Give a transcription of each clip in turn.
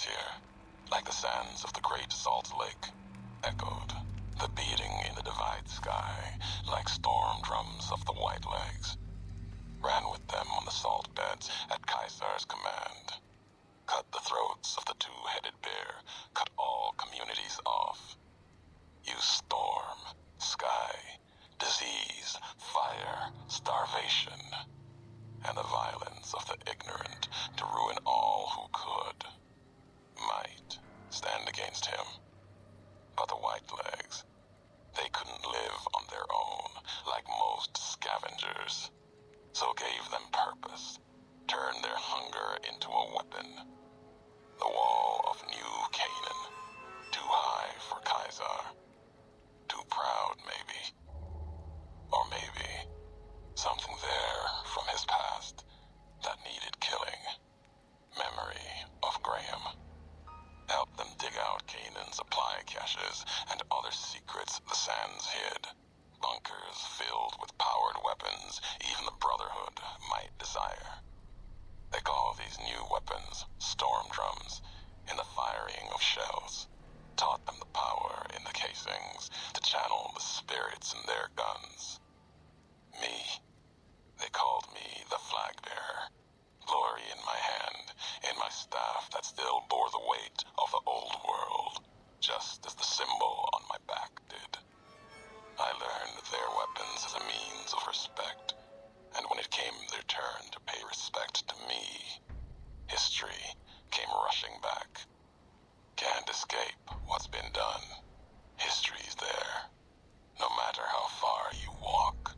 here, like the sands of the Great Salt Lake, echoed, the beating in the divide sky, like storm drums of the White Legs. Ran with them on the salt beds at Caesar's command. Cut the throats of the two-headed bear, cut all communities off. Use storm, sky, disease, fire, starvation, and the violence of the ignorant to ruin all who could. Might stand against him. But the Whitelegs, they couldn't live on their own like most scavengers, so gave them purpose, turned their hunger into a weapon. The wall of New Canaan, too high for Caesar, too proud maybe, or maybe something there from his past that needed killing. Memory of Graham. Help them dig out Canaan's supply caches and other secrets the sands hid. Bunkers filled with powered weapons even the Brotherhood might desire. They call these new weapons storm drums in the firing of shells. Taught them the power in the casings to channel the spirits in their guns. Me, they called me the flag bearer. Glory in my hand, in my staff that still bore the weight of the old world, just as the symbol on my back did. I learned their weapons as a means of respect, and when it came their turn to pay respect to me, history came rushing back. Can't escape what's been done. History's there, no matter how far you walk.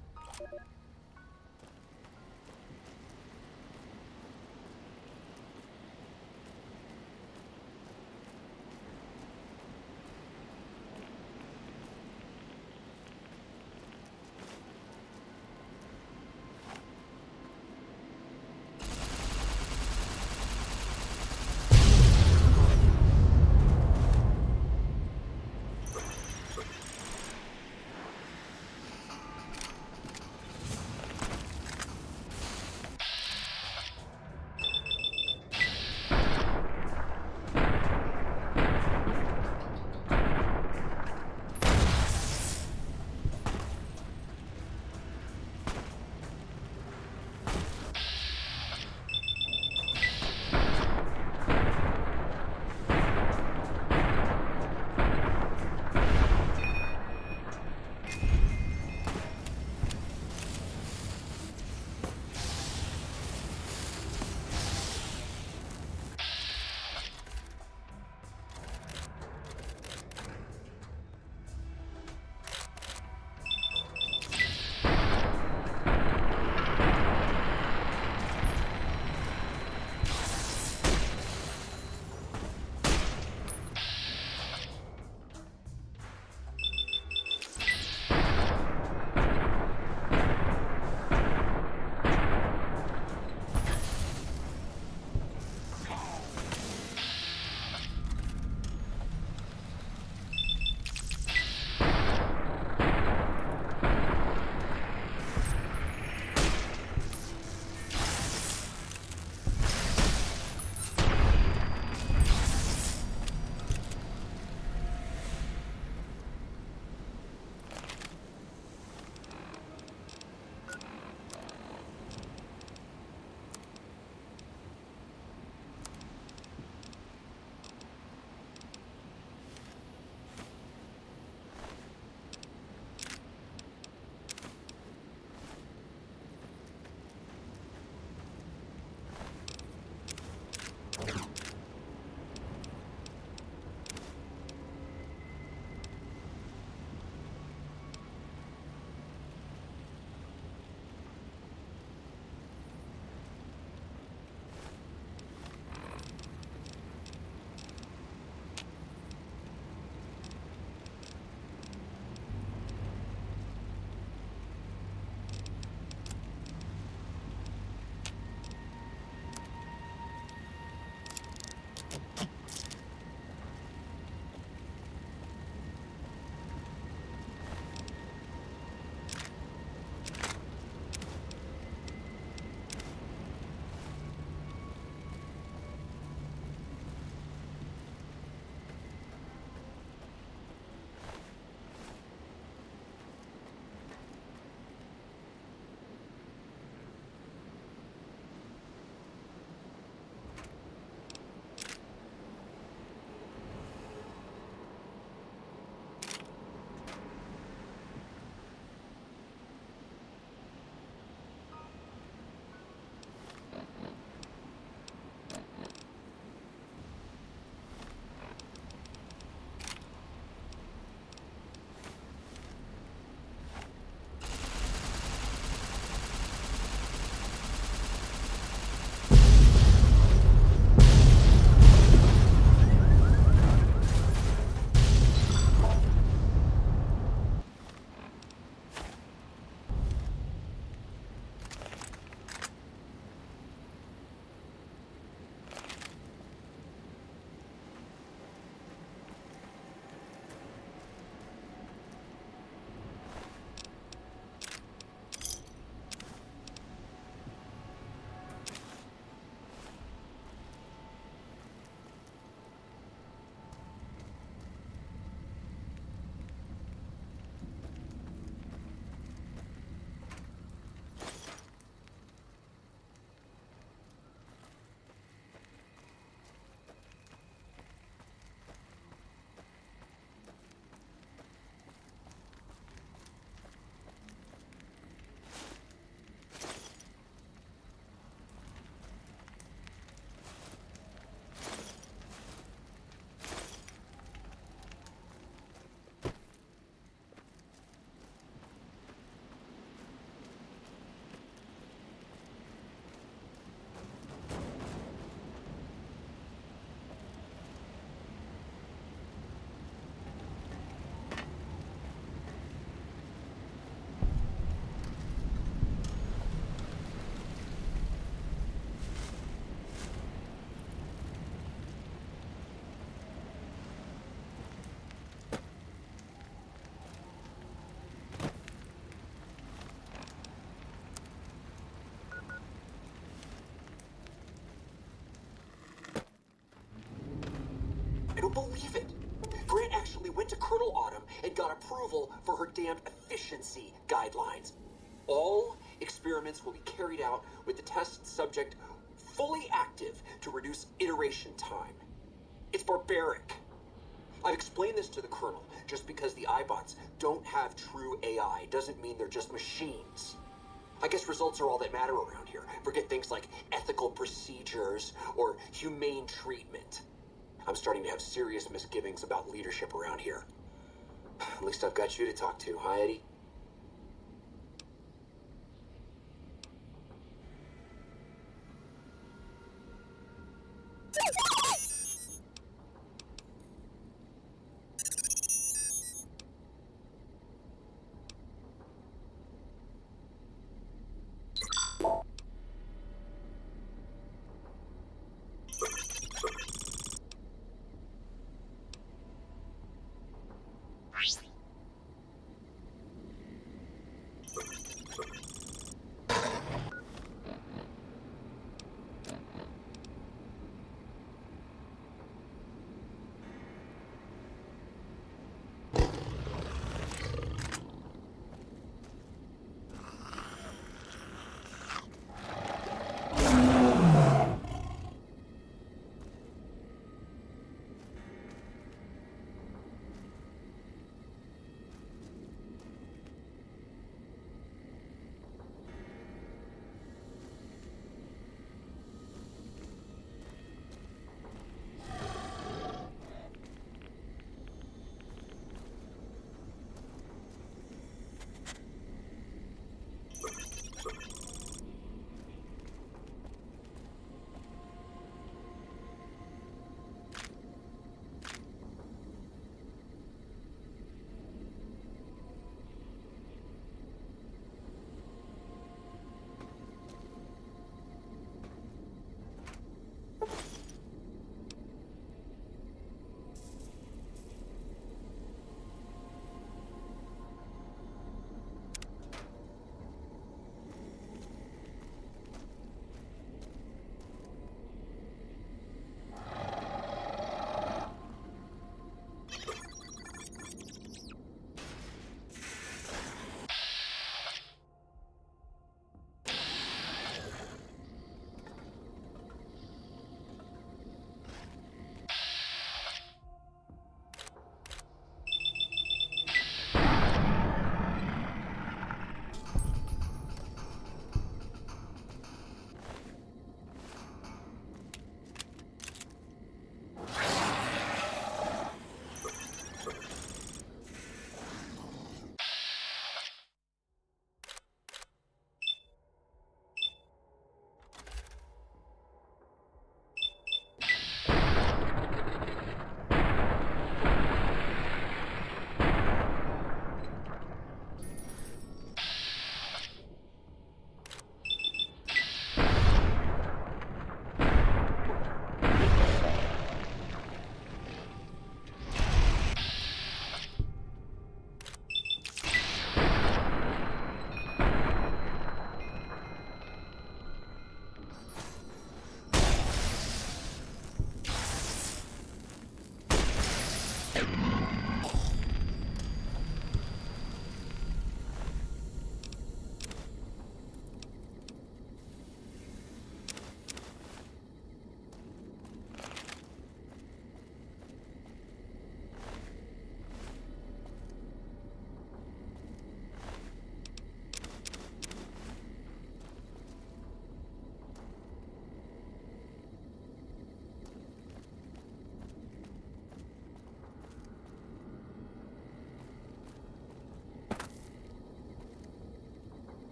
approval for her damned efficiency guidelines. All experiments will be carried out with the test subject fully active to reduce iteration time. It's barbaric. I've explained this to the Colonel. Just because the iBots don't have true AI doesn't mean they're just machines. I guess results are all that matter around here. Forget things like ethical procedures or humane treatment. I'm starting to have serious misgivings about leadership around here. At least I've got you to talk to, huh, Eddie?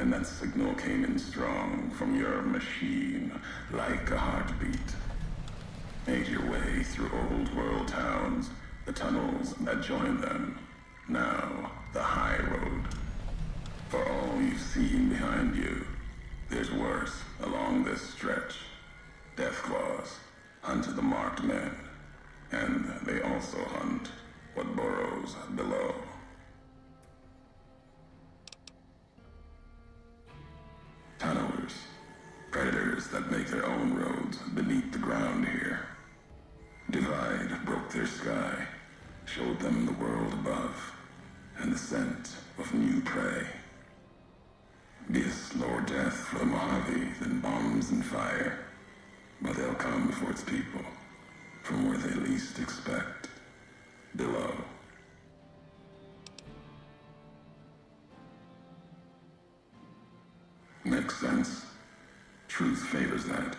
and that signal came in strong from your machine, like a heartbeat. Made your way through old world towns, the tunnels that join them. Now, the high road. For all you've seen behind you, there's worse along this stretch. Death claws hunt the marked men, and they also hunt what burrows below. Tunnelers, predators that make their own roads beneath the ground here. Divide broke their sky, showed them the world above, and the scent of new prey. Be a slower death for the Mojave than bombs and fire, but they'll come for its people, from where they least expect, below. Makes sense. Truth favors that.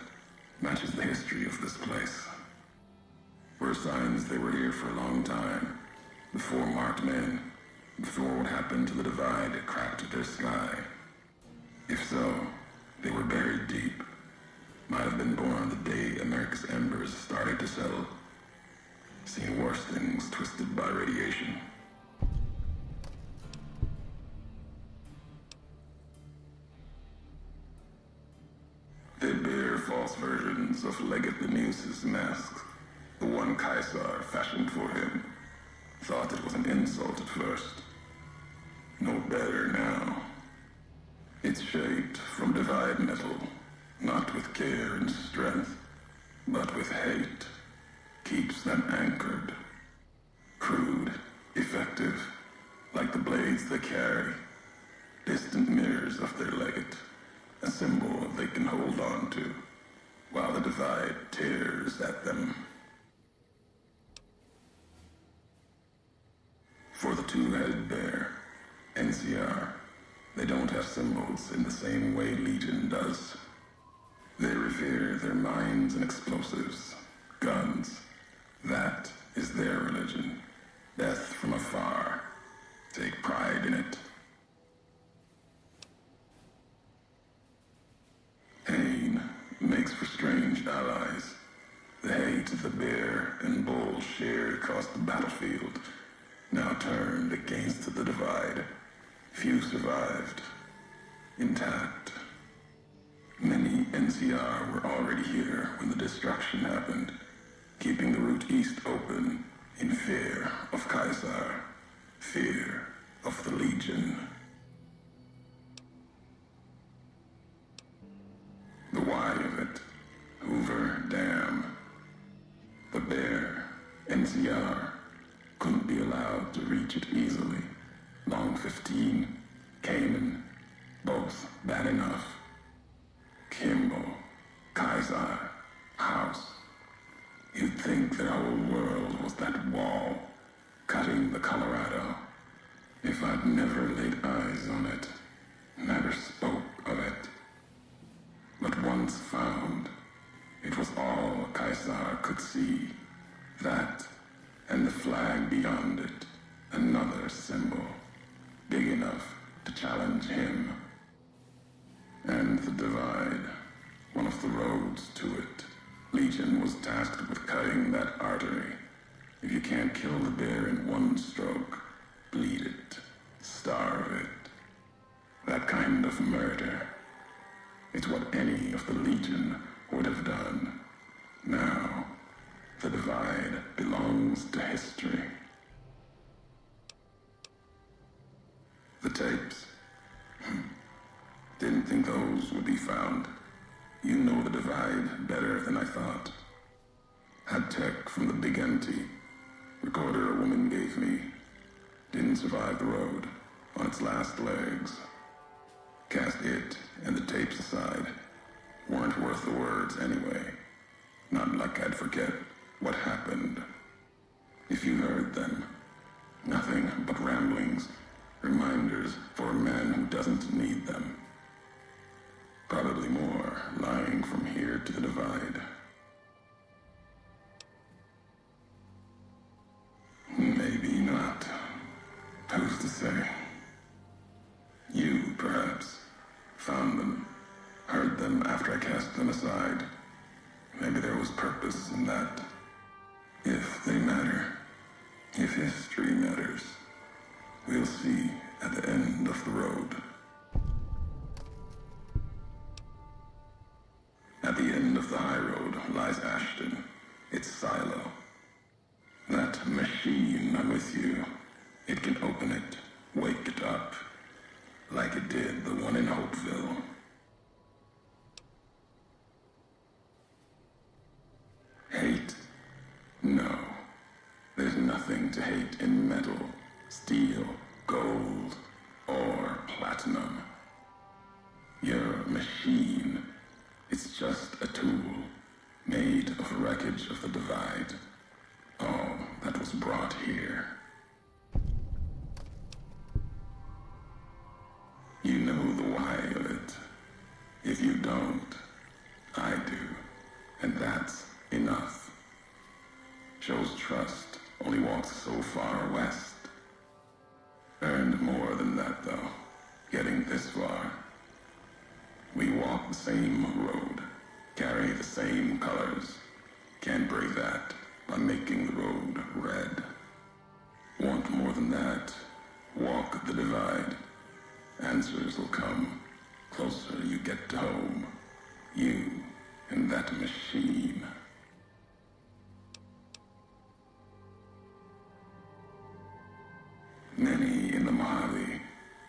Matches the history of this place. Were signs they were here for a long time. Before marked men. Before what happened to the divide cracked their sky. If so, they were buried deep. Might have been born the day America's embers started to settle. Seen worse things twisted by radiation. They bear false versions of Legate Lemus's masks. The one Caesar fashioned for him. Thought it was an insult at first. No better now. It's shaped from divide metal, not with care and strength, but with hate. Keeps them anchored. Crude, effective, like the blades they carry. Distant mirrors of their legate. A symbol they can hold on to, while the divide tears at them. For the two-headed bear, NCR, they don't have symbols in the same way Legion does. They revere their mines and explosives, guns. That is their religion. Death from afar. Take pride in it. Pain makes for strange allies. The hate the bear and bull shared across the battlefield, now turned against the divide. Few survived, intact. Many NCR were already here when the destruction happened, keeping the route east open in fear of Caesar, fear of the Legion. The why of it, Hoover Dam. The bear, NCR, couldn't be allowed to reach it easily. Long 15, Cayman, both bad enough. Kimball, Kaiser, House. You'd think their whole world was that wall, cutting the Colorado. If I'd never laid eyes on it, never spoke of it. But once found, it was all Caesar could see. That, and the flag beyond it, another symbol, big enough to challenge him. And the divide, one of the roads to it. Legion was tasked with cutting that artery. If you can't kill the bear in one stroke, bleed it, starve it. That kind of murder. It's what any of the Legion would have done. Now, the divide belongs to history. The tapes. Didn't think those would be found. You know the divide better than I thought. Had tech from the big empty. Recorder a woman gave me. Didn't survive the road, on its last legs. Cast it and the tapes aside. Weren't worth the words anyway. Not like I'd forget what happened. If you heard them, nothing but ramblings, reminders for a man who doesn't need them. Probably more lying from here to the divide. Maybe not. Who's to say? You, perhaps. purpose in that. If they matter, if history matters, we'll see at the end of the road. At the end of the high road lies Ashton, its silo. That machine with you, it can open it, wake it up, like it did the one in Hopeville. Hate? No. There's nothing to hate in metal, steel, gold, or platinum. Your machine, it's just a tool, made of wreckage of the divide. All that was brought here. You know the why of it. If you don't, I do. And that's enough. Shows trust only walks so far west. Earned more than that, though, getting this far. We walk the same road, carry the same colors. Can't break that by making the road red. Want more than that? Walk the divide. Answers will come. Closer you get to home. You and that machine. Many in the Mojave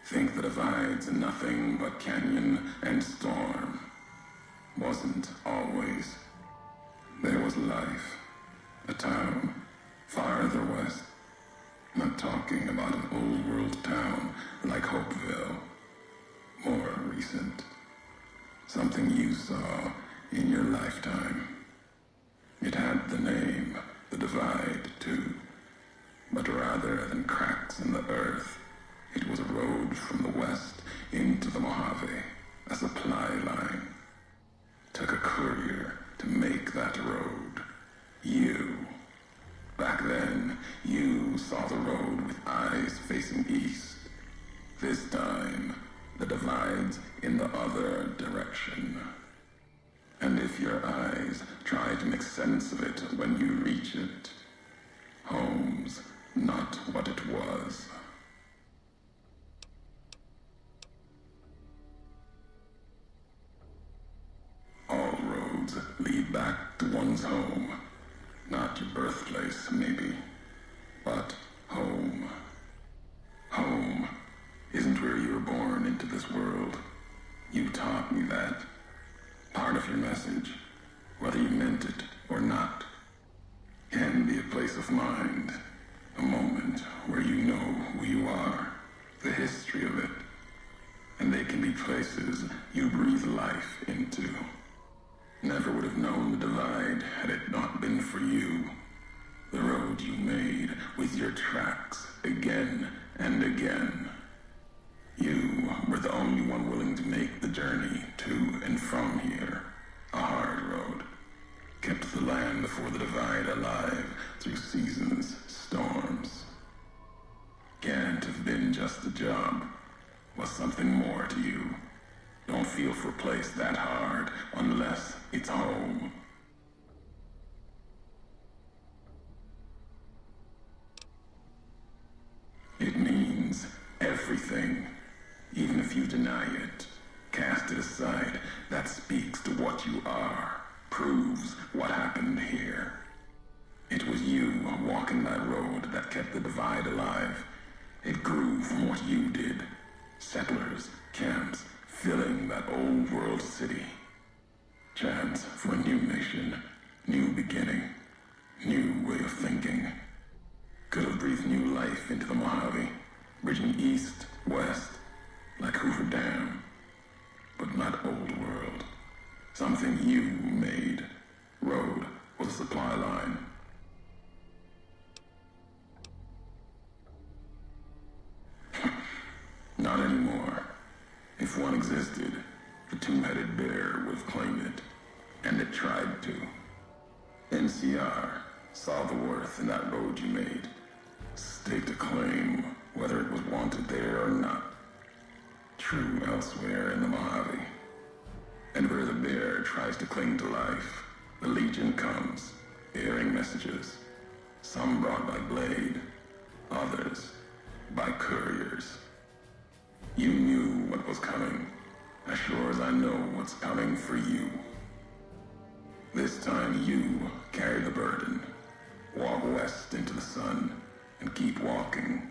think the divide's nothing but canyon and storm. Wasn't always. There was life. A town farther west. Not talking about an old world town like Hopeville. More recent. Something you saw in your lifetime. It had the name, the divide, too. But rather than cracks in the earth, it was a road from the west into the Mojave, a supply line. Took a courier to make that road. You. Back then, you saw the road with eyes facing east. This time, the divide's in the other direction. And if your eyes try to make sense of it when you reach it, home's not what it was. All roads lead back to one's home. Not your birthplace, maybe, but home. Home isn't where you were born into this world. You taught me that. Part of your message, whether you meant it or not, can be a place of mind. A moment where you know who you are, the history of it. And they can be places you breathe life into. Never would have known the divide had it not been for you. The road you made with your tracks again and again. You were the only one willing to make the journey to and from here. A hard road. Kept the land before the divide alive through seasons, storms. Can't have been just a job. Was something more to you. Don't feel for a place that hard unless it's home. It means everything. Even if you deny it, cast it aside, that speaks to what you are, proves what happened here. It was you walking that road that kept the divide alive. It grew from what you did. Settlers, camps, filling that old world city. Chance for a new nation, new beginning, new way of thinking. Could have breathed new life into the Mojave, bridging east, west, like Hoover Dam. But not old world. Something you made. Road was a supply line. Not anymore. If one existed, the two-headed bear would have claimed it. And it tried to. NCR saw the worth in that road you made. Staked a claim, whether it was wanted there or not. True elsewhere in the Mojave. And where the bear tries to cling to life, The Legion comes, bearing messages. Some brought by blade, others by couriers. You knew what was coming, as sure as I know what's coming for you. This time you carry the burden. Walk west into the sun, and keep walking.